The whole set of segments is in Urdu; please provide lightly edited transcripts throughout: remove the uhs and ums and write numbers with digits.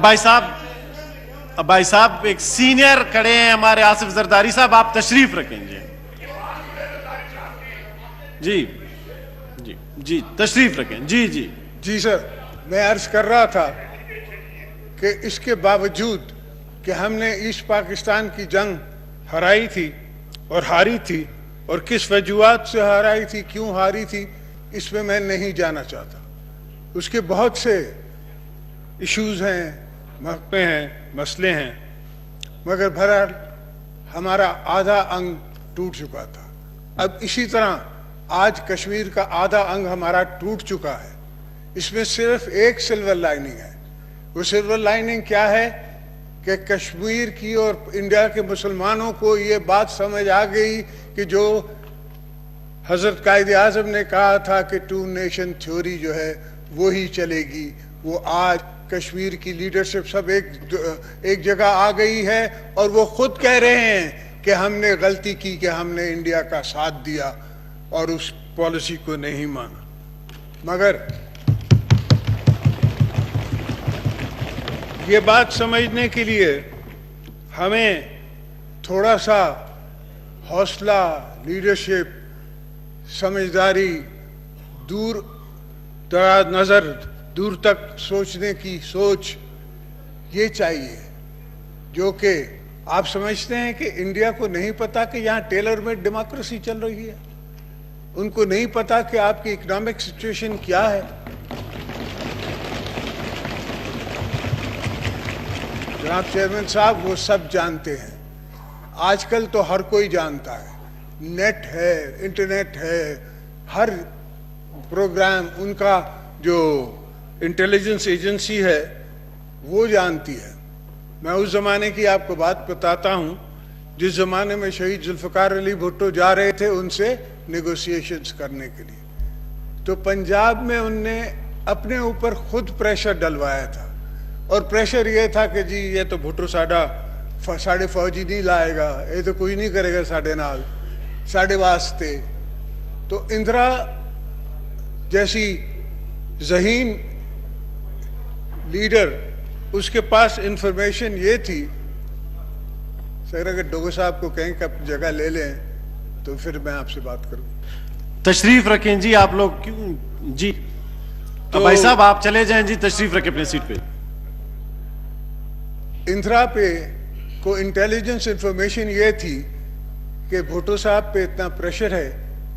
اب بھائی صاحب ایک سینئر کھڑے ہیں ہمارے آصف زرداری صاحب, آپ تشریف رکھیں. جی جی جی تشریف رکھیں. جی جی جی سر, میں عرض کر رہا تھا کہ اس کے باوجود کہ ہم نے ایسٹ پاکستان کی جنگ ہرائی تھی اور ہاری تھی, اور کس وجوہات سے ہرائی تھی, کیوں ہاری تھی, اس میں نہیں جانا چاہتا. اس کے بہت سے ایشوز ہیں, محکمے ہیں, مسئلے ہیں, مگر بہرحال ہمارا آدھا انگ ٹوٹ چکا تھا. اب اسی طرح آج کشمیر کا آدھا انگ ہمارا ٹوٹ چکا ہے. اس میں صرف ایک سلور لائننگ ہے. وہ سلور لائننگ کیا ہے کہ کشمیر کی اور انڈیا کے مسلمانوں کو یہ بات سمجھ آ گئی کہ جو حضرت قائد اعظم نے کہا تھا کہ ٹو نیشن تھیوری جو ہے وہی چلے گی, وہ آج کشمیر کی لیڈرشپ سب ایک جگہ آ گئی ہے, اور وہ خود کہہ رہے ہیں کہ ہم نے غلطی کی کہ ہم نے انڈیا کا ساتھ دیا اور اس پالیسی کو نہیں مانا. مگر یہ بات سمجھنے کے لیے ہمیں تھوڑا سا حوصلہ, لیڈرشپ, سمجھداری, دور دراز نظر, دور تک سوچنے کی سوچ یہ چاہیے. جو کہ آپ سمجھتے ہیں کہ انڈیا کو نہیں پتا کہ یہاں ٹیلر میڈ ڈیموکریسی چل رہی ہے, ان کو نہیں پتا کہ آپ کی اکنامک سچویشن کیا ہے. جناب چیئرمین صاحب وہ سب جانتے ہیں. آج کل تو ہر کوئی جانتا ہے, نیٹ ہے, انٹرنیٹ ہے, ہر پروگرام ان کا جو انٹیلیجنس ایجنسی ہے وہ جانتی ہے. میں اس زمانے کی آپ کو بات بتاتا ہوں جس زمانے میں شہید ذوالفقار علی بھٹو جا رہے تھے ان سے نیگوسیشنز کرنے کے لیے, تو پنجاب میں ان نے اپنے اوپر خود پریشر ڈلوایا تھا, اور پریشر یہ تھا کہ جی یہ تو بھٹو ساڑھے فوجی نہیں لائے گا, یہ تو کوئی نہیں کرے گا ساڑھے نال ساڑھے واسطے. تو اندرا جیسی ذہین لیڈر, اس کے پاس انفارمیشن یہ تھی. سر اگر ڈوگو صاحب کو کہیں کہ اپنی جگہ لے لیں تو پھر میں آپ سے بات کروں. تشریف رکھیں جی آپ لوگ. کیوں جی تو بھائی صاحب آپ چلے جائیں جی, تشریف رکھیں اپنی سیٹ پہ. اندرا پہ کو انٹیلیجنس انفارمیشن یہ تھی کہ بھٹو صاحب پہ اتنا پریشر ہے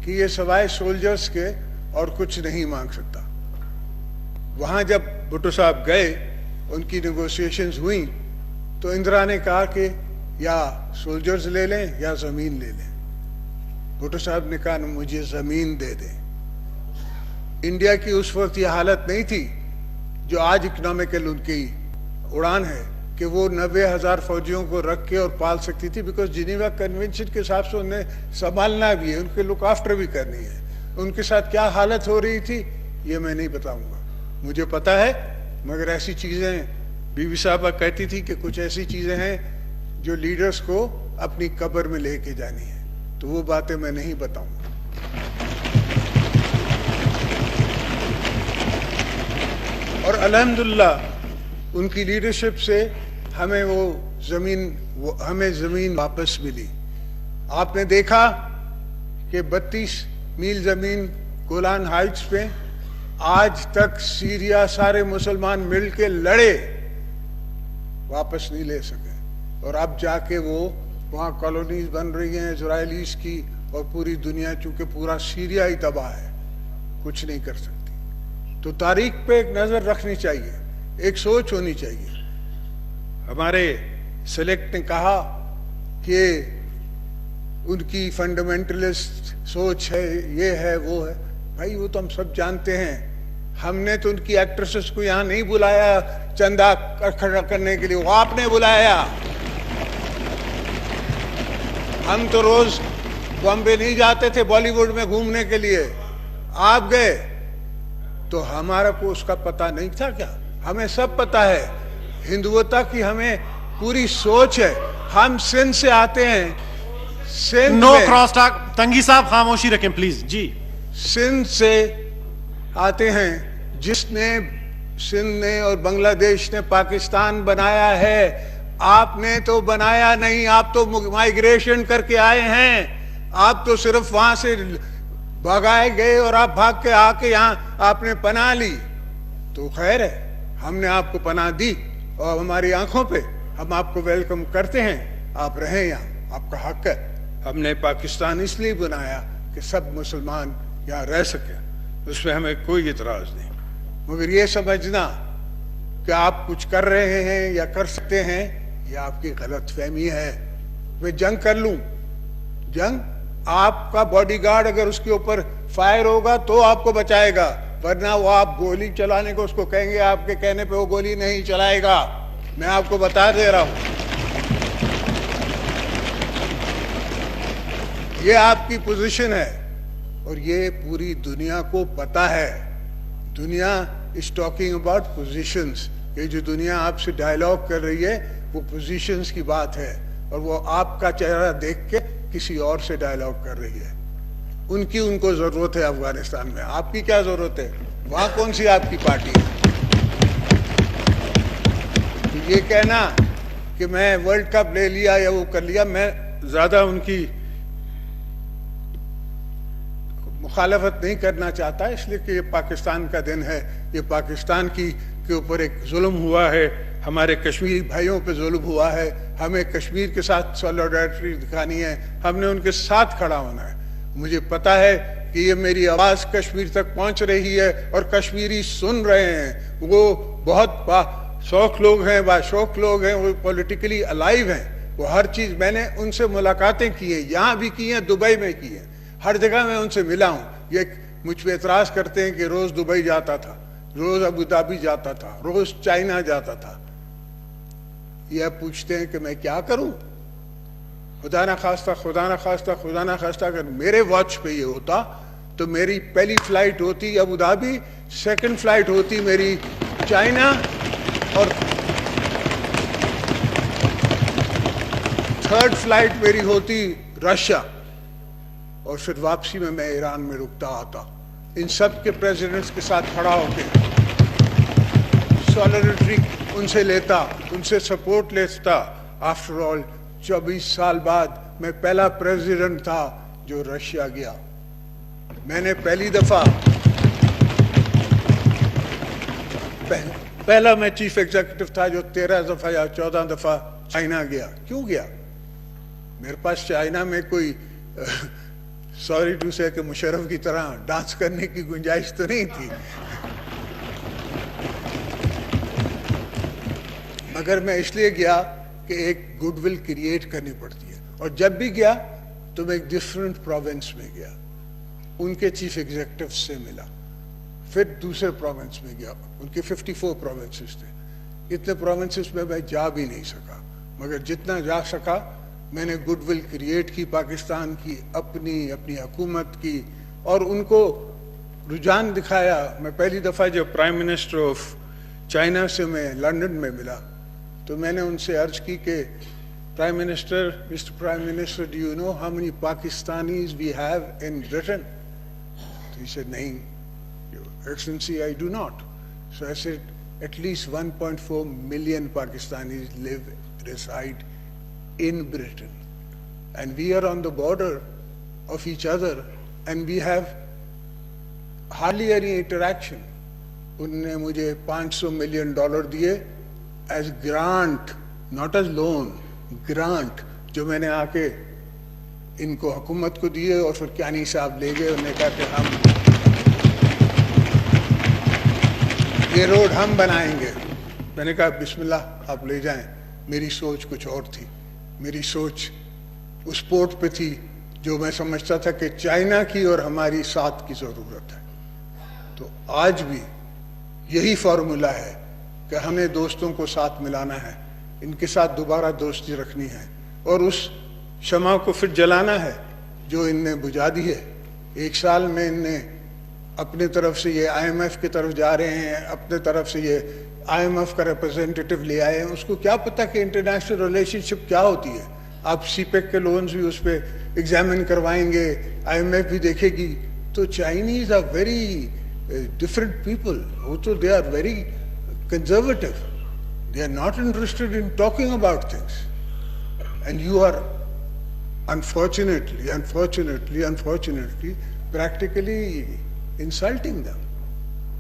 کہ یہ سوائے سولجرز کے اور کچھ نہیں مانگ سکتا. وہاں جب بھٹو صاحب گئے, ان کی نیگوسیشنز ہوئیں, تو اندرا نے کہا کہ یا سولجرز لے لیں یا زمین لے لیں. بھٹو صاحب نے کہا مجھے زمین دے دیں. انڈیا کی اس وقت یہ حالت نہیں تھی جو آج اکنامکل ان کی اڑان ہے کہ وہ 90,000 فوجیوں کو رکھ کے اور پال سکتی تھی, بیکاز جنیوا کنونشن کے حساب سے انہیں سنبھالنا بھی ہے, ان کے لک آفٹر بھی کرنی ہے. ان کے ساتھ کیا حالت ہو رہی تھی یہ میں نہیں بتاؤں گا, مجھے پتا ہے, مگر ایسی چیزیں بی بی صاحبہ کہتی تھی کہ کچھ ایسی چیزیں ہیں جو لیڈرز کو اپنی قبر میں لے کے جانی ہے, تو وہ باتیں میں نہیں بتاؤں گا. اور الحمدللہ ان کی لیڈرشپ سے ہمیں زمین واپس ملی. آپ نے دیکھا کہ 32 میل زمین گولان ہائٹس پہ آج تک سیریا سارے مسلمان مل کے لڑے, واپس نہیں لے سکے, اور اب جا کے وہ وہاں کالونیز بن رہی ہیں اسرائیلیز کی, اور پوری دنیا چونکہ پورا سیریا ہی تباہ ہے, کچھ نہیں کر سکتی. تو تاریخ پہ ایک نظر رکھنی چاہیے, ایک سوچ ہونی چاہیے. ہمارے سلیکٹ نے کہا کہ ان کی فنڈامنٹلسٹ سوچ ہے, یہ ہے وہ ہے. بھائی وہ تو ہم سب جانتے ہیں. ہم نے تو ان کی ایکٹریسز کو یہاں نہیں بلایا چندہ کھڑا کرنے کے لیے, وہ آپ نے بلایا. ہم تو روز بامبے نہیں جاتے تھے بالی ووڈ میں گھومنے کے لیے, آپ گئے. تو ہمارا کو اس کا پتہ نہیں تھا کیا؟ ہمیں سب پتہ ہے. ہندوتا کی ہمیں پوری سوچ ہے. ہم سندھ سے آتے ہیں. نو کراس ٹاک. تنگی صاحب خاموشی رکھیں پلیز. جی سندھ سے آتے ہیں جس نے سندھ نے اور بنگلہ دیش نے پاکستان بنایا ہے، آپ نے تو بنایا نہیں، آپ تو مائیگریشن کر کے آئے ہیں، آپ تو صرف وہاں سے بھگائے گئے اور آپ بھاگ کے آ کے یہاں آپ نے پناہ لی. تو خیر ہے، ہم نے آپ کو پناہ دی اور ہماری آنکھوں پہ ہم آپ کو ویلکم کرتے ہیں، آپ رہیں یہاں، آپ کا حق ہے. ہم نے پاکستان اس لیے بنایا کہ سب مسلمان یہاں رہ سکیں، اس میں ہمیں کوئی اعتراض نہیں. مگر یہ سمجھنا کہ آپ کچھ کر رہے ہیں یا کر سکتے ہیں، یہ آپ کی غلط فہمی ہے. میں جنگ کر لوں، جنگ آپ کا باڈی گارڈ اگر اس کے اوپر فائر ہوگا تو آپ کو بچائے گا، ورنہ وہ آپ گولی چلانے کو اس کو کہیں گے، آپ کے کہنے پہ وہ گولی نہیں چلائے گا. میں آپ کو بتا دے رہا ہوں، یہ آپ کی پوزیشن ہے اور یہ پوری دنیا کو پتا ہے. دنیا از ٹاکنگ اباؤٹ پوزیشنز. یہ جو دنیا آپ سے ڈائیلاگ کر رہی ہے وہ پوزیشنز کی بات ہے، اور وہ آپ کا چہرہ دیکھ کے کسی اور سے ڈائیلاگ کر رہی ہے. ان کو ضرورت ہے افغانستان میں، آپ کی کیا ضرورت ہے؟ وہاں کون سی آپ کی پارٹی ہے؟ یہ کہنا کہ میں ورلڈ کپ لے لیا یا وہ کر لیا، میں زیادہ ان کی مخالفت نہیں کرنا چاہتا، اس لیے کہ یہ پاکستان کا دن ہے، یہ پاکستان کے اوپر ایک ظلم ہوا ہے، ہمارے کشمیری بھائیوں پہ ظلم ہوا ہے، ہمیں کشمیر کے ساتھ سولیڈارٹی دکھانی ہے، ہم نے ان کے ساتھ کھڑا ہونا ہے. مجھے پتا ہے کہ یہ میری آواز کشمیر تک پہنچ رہی ہے اور کشمیری سن رہے ہیں. وہ بہت شوق لوگ ہیں، باشوق لوگ ہیں، وہ پولیٹیکلی الائیو ہیں. وہ ہر چیز، میں نے ان سے ملاقاتیں کی ہیں، یہاں بھی کی ہیں، دبئی میں کی ہیں، ہر جگہ میں ان سے ملا ہوں. یہ مجھ پہ اعتراض کرتے ہیں کہ روز دبئی جاتا تھا، روز ابو ظبی جاتا تھا، روز چائنا جاتا تھا. یہ پوچھتے ہیں کہ میں کیا کروں؟ خدا نہ خواستہ اگر میرے واچ پہ یہ ہوتا تو میری پہلی فلائٹ ہوتی ابو ظبی، سیکنڈ فلائٹ ہوتی میری چائنا، اور تھرڈ فلائٹ میری ہوتی رشیا، اور پھر واپسی میں ایران میں رکتا آتا. ان سب کے پریزیڈنٹس کے ساتھ کھڑا ہو کے سولیڈریٹی ان سے لیتا، ان سے سپورٹ لیتا. آفٹر آل 24 سال بعد میں پہلا پریزیڈنٹ تھا جو رشیا گیا. میں نے پہلی دفعہ پہلا میں چیف ایگزیکٹو تھا جو 13 دفعہ یا 14 دفعہ چائنا گیا. کیوں گیا؟ میرے پاس چائنا میں کوئی سوری ٹو سے کہ مشرف کی طرح ڈانس کرنے کی گنجائش تو نہیں تھی، مگر میں اس لیے گیا کہ ایک گڈ ول کریٹ کرنی پڑتی ہے. اور جب بھی گیا تو میں ایک ڈفرینٹ پروونس میں گیا، ان کے چیف ایگزیکٹو سے ملا، پھر دوسرے پروونس میں گیا. ان کے 54 پروونسز تھے. اتنے پروونسز میں جا بھی نہیں سکا، مگر جتنا جا سکا میں نے گڈ ول کریٹ کی، پاکستان کی، اپنی حکومت کی، اور ان کو رجحان دکھایا. میں پہلی دفعہ جب پرائم منسٹر آف چائنا سے میں لنڈن میں ملا تو میں نے ان سے عرض کی کہ mister prime minister, do you know how many Pakistanis we have in Britain? So he said, nahin, Your Excellency, I do not. So I said, at least 1.4 million Pakistanis reside in Britain. And we are on the border of each other and we have hardly any interaction. انہوں نے مجھے $500 million دیے as grant, not as loan, grant, جو میں نے آ کے ان کو حکومت کو دیے اور پھر کیانی صاحب لے گئے. انہوں نے کہا کہ ہم یہ روڈ ہم بنائیں گے. میں نے کہا بسم اللہ آپ لے جائیں. میری سوچ کچھ اور تھی. میری سوچ اس پورٹ پہ تھی جو میں سمجھتا تھا کہ چائنا کی اور ہماری ساتھ کی ضرورت ہے. تو آج بھی یہی فارمولا ہے کہ ہمیں دوستوں کو ساتھ ملانا ہے, ان کے ساتھ دوبارہ دوستی رکھنی ہے اور اس شمع کو پھر جلانا ہے جو ان نے بجھا دی ہے. ایک سال میں ان نے اپنے طرف سے یہ آئی ایم ایف کی طرف جا رہے ہیں, اپنے طرف سے یہ آئی ایم ایف کا ریپرزینٹیٹیو لے آئے ہیں. اس کو کیا پتہ کہ انٹرنیشنل ریلیشن شپ کیا ہوتی ہے. آپ سی پیک کے لونز بھی اس پہ ایگزامن کروائیں گے, آئی ایم ایف بھی دیکھے گی. تو Chinese are very different people. Also they are very conservative. They are not interested in talking about things. And you are unfortunately, practically insulting them.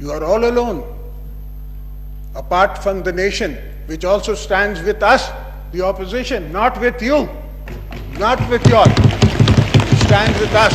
You are all alone. Apart from the nation, which also stands with us, the opposition, not with you, not with you all. It stands with us.